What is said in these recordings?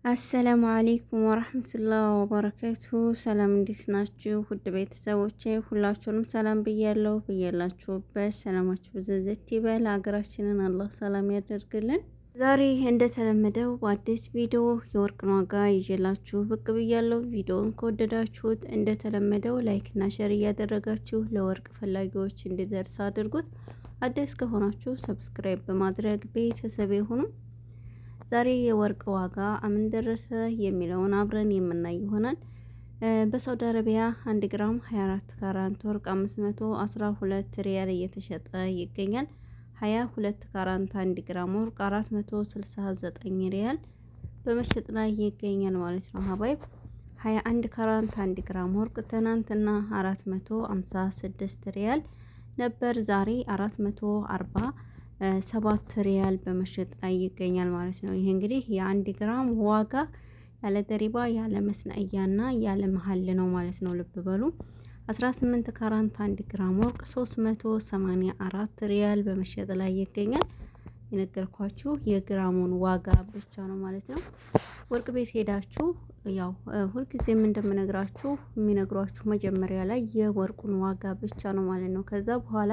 አሰላሙ አለይኩም ወራህመቱላሂ ወበረካቱ። ሰላም እንዴት ናችሁ? ውድ ቤተሰቦቼ ሁላችሁንም ሰላም ብያለሁ። ብያላችሁበት ሰላማችሁ ብዝዝት ይበል። ሀገራችንን አላህ ሰላም ያደርግልን። ዛሬ እንደተለመደው በአዲስ ቪዲዮ የወርቅን ዋጋ ይዤላችሁ ብቅ ብያለሁ። ቪዲዮውን ከወደዳችሁት እንደተለመደው ላይክ እና ሼር እያደረጋችሁ ለወርቅ ፈላጊዎች እንዲደርስ አድርጉት። አዲስ ከሆናችሁ ሰብስክራይብ በማድረግ ቤተሰብ ይሁኑ። ዛሬ የወርቅ ዋጋ ምን ደረሰ የሚለውን አብረን የምናይ ይሆናል። በሳውዲ አረቢያ 1 ግራም 24 ካራንት ወርቅ 512 ሪያል እየተሸጠ ይገኛል። 22 ካራንት 1 ግራም ወርቅ 469 ሪያል በመሸጥ ላይ ይገኛል ማለት ነው። ሀባይብ 21 ካራንት 1 ግራም ወርቅ ትናንትና 456 ሪያል ነበር። ዛሬ 440 7 ሪያል በመሸጥ ላይ ይገኛል ማለት ነው። ይሄ እንግዲህ የ1 ግራም ዋጋ ያለ ደሪባ ያለ መስነእያና ያለ መሀል ነው ማለት ነው። ልብ በሉ 18 ካራንት 1 ግራም ወርቅ 384 ሪያል በመሸጥ ላይ ይገኛል። የነገርኳችሁ የግራሙን ዋጋ ብቻ ነው ማለት ነው። ወርቅ ቤት ሄዳችሁ ያው ሁልጊዜም እንደምነግራችሁ የሚነግሯችሁ መጀመሪያ ላይ የወርቁን ዋጋ ብቻ ነው ማለት ነው። ከዛ በኋላ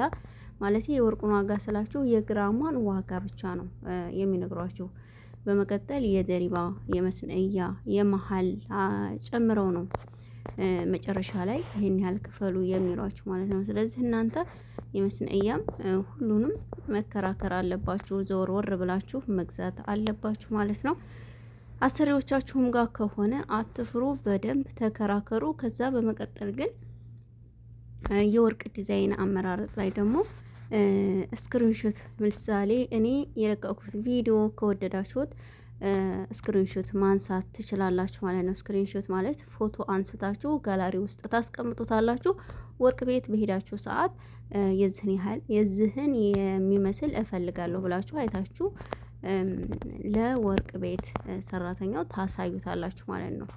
ማለት የወርቁን ዋጋ ስላችሁ የግራሟን ዋጋ ብቻ ነው የሚነግሯችሁ። በመቀጠል የደሪባ የመስነእያ የመሀል ጨምረው ነው መጨረሻ ላይ ይሄን ያህል ክፈሉ የሚሏችሁ ማለት ነው። ስለዚህ እናንተ የመስነእያም ሁሉንም መከራከር አለባችሁ፣ ዘወር ወር ብላችሁ መግዛት አለባችሁ ማለት ነው። አሰሪዎቻችሁም ጋር ከሆነ አትፍሩ፣ በደንብ ተከራከሩ። ከዛ በመቀጠል ግን የወርቅ ዲዛይን አመራረጥ ላይ ደግሞ ስክሪንሾት ምሳሌ እኔ የለቀኩት ቪዲዮ ከወደዳችሁት ስክሪንሾት ማንሳት ትችላላችሁ ማለት ነው። ስክሪንሾት ማለት ፎቶ አንስታችሁ ጋላሪ ውስጥ ታስቀምጡታላችሁ። ወርቅ ቤት በሄዳችሁ ሰዓት የዚህን ያህል የዚህን የሚመስል እፈልጋለሁ ብላችሁ አይታችሁ ለወርቅ ቤት ሰራተኛው ታሳዩታላችሁ ማለት ነው።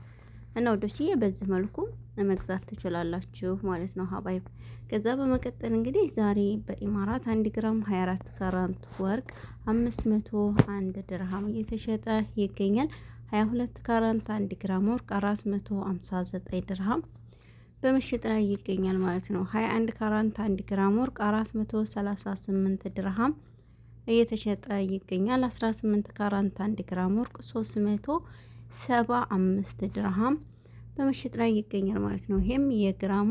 እና ወዶችዬ በዚህ መልኩ መግዛት ትችላላችሁ ማለት ነው ሀባይብ። ከዛ በመቀጠል እንግዲህ ዛሬ በኢማራት 1 ግራም 24 ካራንት ወርቅ 501 ድርሃም እየተሸጠ ይገኛል። 22 ካራንት 1 ግራም ወርቅ 459 ድርሃም በመሸጥ ላይ ይገኛል ማለት ነው። 21 ካራንት 1 ግራም ወርቅ 438 ድርሃም እየተሸጠ ይገኛል። 18 ካራንት 1 ግራም ወርቅ 375 ድርሃም በመሸጥ ላይ ይገኛል ማለት ነው። ይሄም የግራሙ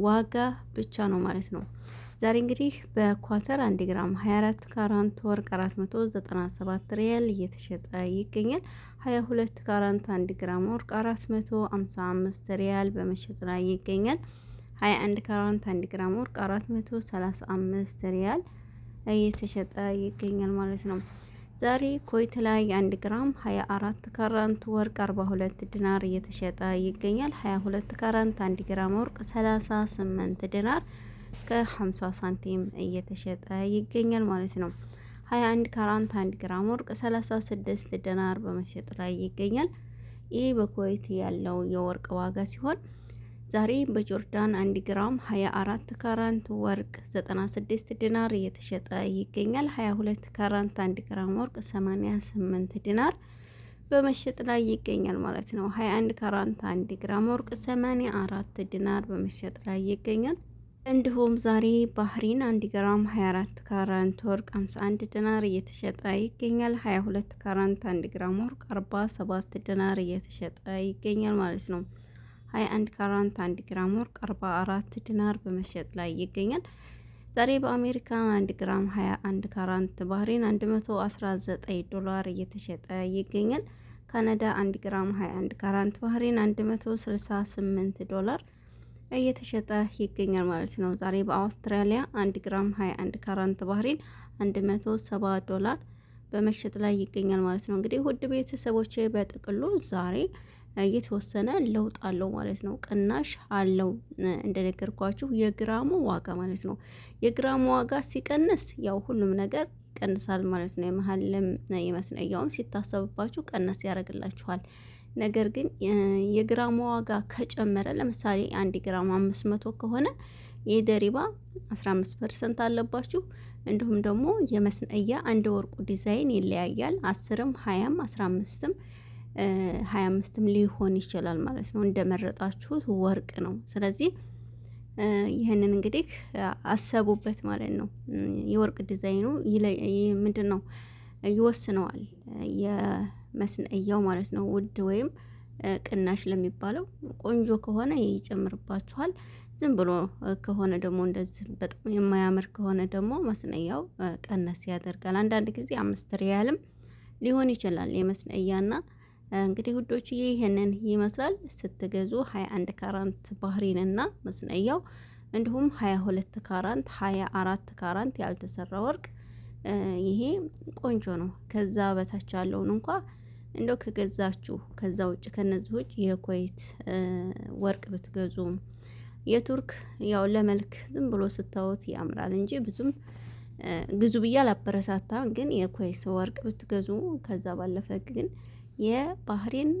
ዋጋ ብቻ ነው ማለት ነው። ዛሬ እንግዲህ በኳተር 1 ግራም 24 ካራንት ወርቅ 497 ሪያል እየተሸጠ ይገኛል። 22 ካራንት 1 ግራም ወርቅ 455 ሪያል በመሸጥ ላይ ይገኛል። 21 ካራንት 1 ግራም ወርቅ 435 ሪያል እየተሸጠ ይገኛል ማለት ነው። ዛሬ ኮይት ላይ 1 ግራም 24 ካራንት ወርቅ 42 ዲናር እየተሸጠ ይገኛል። 22 ካራንት 1 ግራም ወርቅ 38 ዲናር ከ50 ሳንቲም እየተሸጠ ይገኛል ማለት ነው። 21 ካራንት 1 ግራም ወርቅ 36 ዲናር በመሸጥ ላይ ይገኛል። ይህ በኩዌት ያለው የወርቅ ዋጋ ሲሆን ዛሬ በጆርዳን 1 ግራም 24 ካራንት ወርቅ 96 ዲናር እየተሸጠ ይገኛል። 22 ካራንት 1 ግራም ወርቅ 88 ዲናር በመሸጥ ላይ ይገኛል ማለት ነው። 21 ካራንት 1 ግራም ወርቅ 84 ዲናር በመሸጥ ላይ ይገኛል። እንዲሁም ዛሬ ባህሪን 1 ግራም 24 ካራንት ወርቅ 51 ዲናር እየተሸጠ ይገኛል። 22 ካራንት 1 ግራም ወርቅ 47 ዲናር እየተሸጠ ይገኛል ማለት ነው። 21 ካራንት 1 ግራም ወርቅ 44 ዲናር በመሸጥ ላይ ይገኛል። ዛሬ በአሜሪካ 1 ግራም 21 ካራንት ባህሪን 119 ዶላር እየተሸጠ ይገኛል። ካናዳ 1 ግራም 21 ካራንት ባህሪን 168 ዶላር እየተሸጠ ይገኛል ማለት ነው። ዛሬ በአውስትራሊያ 1 ግራም 21 ካራንት ባህሪን 170 ዶላር በመሸጥ ላይ ይገኛል ማለት ነው። እንግዲህ ውድ ቤተሰቦቼ በጥቅሉ ዛሬ የተወሰነ ለውጥ አለው ማለት ነው። ቅናሽ አለው እንደነገርኳችሁ የግራሙ ዋጋ ማለት ነው። የግራሙ ዋጋ ሲቀንስ ያው ሁሉም ነገር ይቀንሳል ማለት ነው። የመሀልም የመስነያውም ሲታሰብባችሁ ቀነስ ያደርግላችኋል። ነገር ግን የግራሙ ዋጋ ከጨመረ ለምሳሌ 1 ግራም 500 ከሆነ የደሪባ 15% አለባችሁ። እንዲሁም ደግሞ የመስነያ አንድ ወርቁ ዲዛይን ይለያያል። 10ም 20ም 15ም 25ም ሊሆን ይችላል ማለት ነው። እንደመረጣችሁት ወርቅ ነው። ስለዚህ ይህንን እንግዲህ አሰቡበት ማለት ነው። የወርቅ ዲዛይኑ ምንድን ነው ይወስነዋል፣ የመስነእያው ማለት ነው። ውድ ወይም ቅናሽ ለሚባለው ቆንጆ ከሆነ ይጨምርባችኋል። ዝም ብሎ ከሆነ ደግሞ እንደዚህ በጣም የማያምር ከሆነ ደግሞ መስነያው ቀነስ ያደርጋል። አንዳንድ ጊዜ 5 ሪያልም ሊሆን ይችላል የመስነያና። እንግዲህ ውዶችዬ ይሄንን ይመስላል። ስትገዙ 21 ካራንት ባህሪን እና መስነያው እንዲሁም 22 ካራንት 24 ካራንት ያልተሰራ ወርቅ ይሄ ቆንጆ ነው። ከዛ በታች ያለውን እንኳ እንደው ከገዛችሁ ከዛ ውጭ ከነዚህ ውጭ የኩዌት ወርቅ ብትገዙ፣ የቱርክ ያው ለመልክ ዝም ብሎ ስታዩት ያምራል እንጂ ብዙም ግዙ ብዬ አላበረታታም። ግን የኩዌት ወርቅ ብትገዙ ከዛ ባለፈ ግን የባህሬን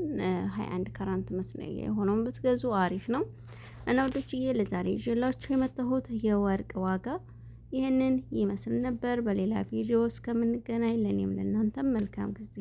21 ካራንት መስነያ የሆነውን ብትገዙ አሪፍ ነው። እና ወዶችዬ ለዛሬ ይዤላችሁ የመጣሁት የወርቅ ዋጋ ይህንን ይመስል ነበር። በሌላ ቪዲዮ እስከምንገናኝ ለእኔም ለእናንተም መልካም ጊዜ